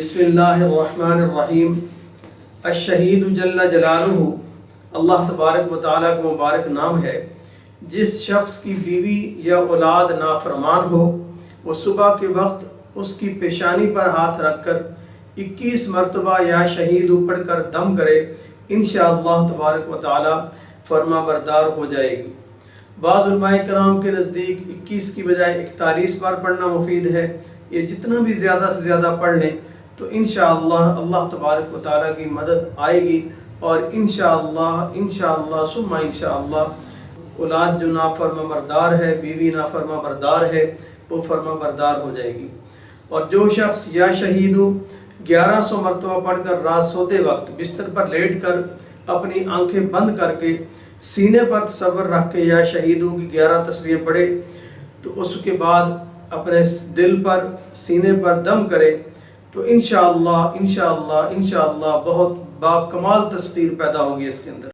بسم اللہ الرحمن الرحیم۔ الشہید جل جلالہ، اللہ تبارک و تعالیٰ کا مبارک نام ہے۔ جس شخص کی بیوی یا اولاد نافرمان ہو، وہ صبح کے وقت اس کی پیشانی پر ہاتھ رکھ کر 21 مرتبہ یا شہید پڑھ کر دم کرے، انشاءاللہ تبارک و تعالیٰ فرما بردار ہو جائے گی۔ بعض علماء کرام کے نزدیک 21 کی بجائے 41 بار پڑھنا مفید ہے۔ یہ جتنا بھی زیادہ سے زیادہ پڑھ لیں تو انشاءاللہ اللہ تبارک و تعالیٰ کی مدد آئے گی، اور انشاءاللہ ثم انشاءاللہ اولاد جو نافرما بردار ہے، بیوی نافرما بردار ہے، وہ فرما بردار ہو جائے گی۔ اور جو شخص یا شہید 1100 مرتبہ پڑھ کر رات سوتے وقت بستر پر لیٹ کر اپنی آنکھیں بند کر کے سینے پر تصور رکھ کے یا شہیدوں کی 11 تسبیح پڑھے، تو اس کے بعد اپنے دل پر سینے پر دم کرے تو انشاءاللہ بہت باکمال تسخیر پیدا ہوگی اس کے اندر۔